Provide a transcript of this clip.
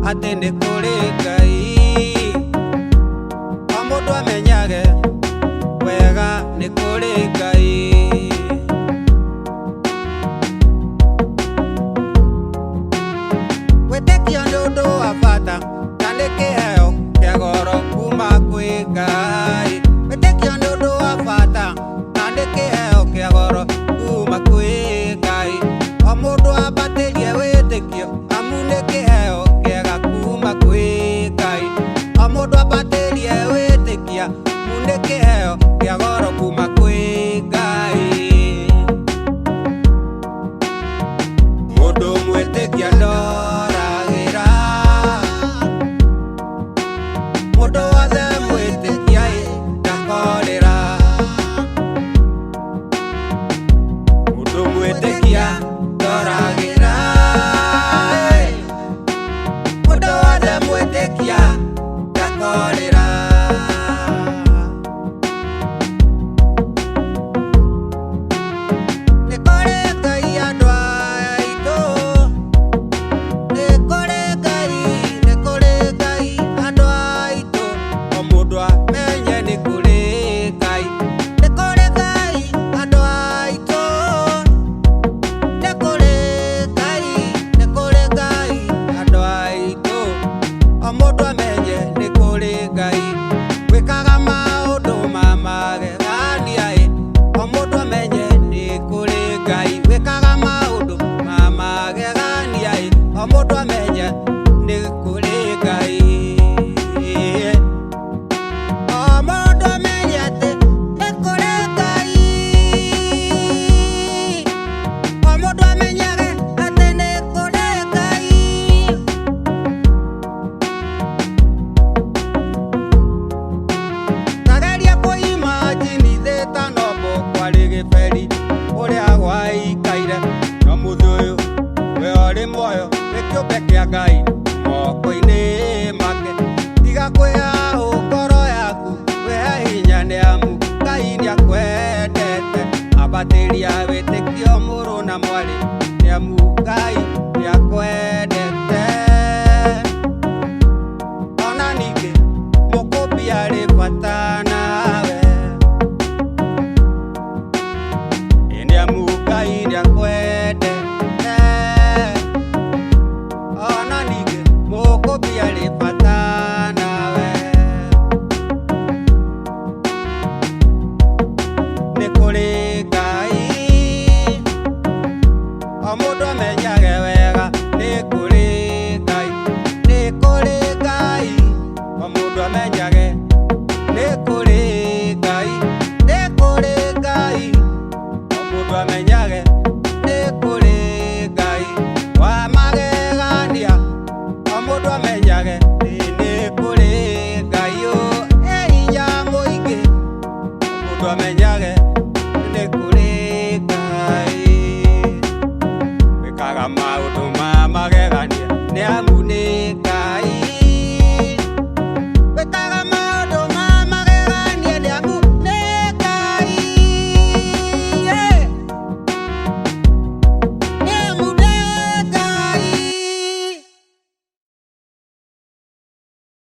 ati ni kuri Ngai. O mundu amenyage wega ni kuri Ngai. Wĩtĩkio nĩ ũndũ wa bata na nĩ kĩheo kĩa goro kuma kwĩ Ngai. Wĩtĩkio nĩ ũndũ wa bata na nĩ kĩheo kĩa goro kuma kwĩ Ngai. O mũndũ ambatĩrie wĩtĩkio amu nĩ kĩheo kĩega kuma kwĩ Ngai. O mũndũ ambatĩrie wĩtĩkia amu nĩ kĩheo kĩa goro kuma kwĩ Ngai. Mũndũ mwĩtĩkia ndoragĩra, mũndũ wothe mwĩtĩkia ndakorĩra. Mũndũ mwĩtĩkia ndoragĩra, mũndũ wothe mwĩtĩkia ndakorĩra. Nĩ kũrĩ Ngai andũ aitũ, nĩ kũrĩ Ngai, nĩ kũrĩ Ngai andũ aitũ. O mũndũ amenye nĩ kũrĩ Ngai. Nĩ kũrĩ Ngai andũ aitũ, nĩ kũrĩ Ngai, nĩ kũrĩ Ngai andũ aitũ. O mũndũ amenye nĩ kũrĩ Ngai wĩkaga maũndũ ma magegania. O mũndũ amenye nĩ kũrĩ Ngai wĩkaga maũndũ ma magegania. O mũndũ amenye nĩ kũrĩ Ngai. O mũndũ amenye atĩ nĩ kũrĩ Ngai. O mũndũ amenyage atĩ nĩ kũrĩ Ngai. Tageria kũimagine thĩ ta nombo kwarĩ gĩberi ũrĩa gwaikaire. No mũthĩ ũyũ we ũrĩ muoyo nĩ kĩũmbe kĩa Ngai moko-inĩ make. Tiga kwĩhahũ ngoro yaku wĩhe hinya nĩamu Ngai nĩakwendete. Ambatĩria wĩtĩkio mũrũ na mwarĩ nĩamu Ngai nĩakwendete. Ona ningĩ mũkũmbi arĩ bata nawe, nĩamu Ngai nĩakwendete. Ona ningĩ mũkũmbi arĩ bata nawe. Nĩ kũrĩ Ngai, o mũndũ amenyage wega nĩ kũrĩ Ngai. Nĩ kũrĩ Ngai, o mũndũ amenyage nĩ kũrĩ Ngai. Nĩ kũrĩ Ngai, o mũndũ amenyage nĩ kũrĩ Ngai wa magegania. O mũndũ amenyage nĩ kũrĩ Ngai. Ĩ hinya mũingĩ, o mũndũ amenyage nĩ kũrĩ Ngai wĩkaga maũndũ ma magegania nĩamu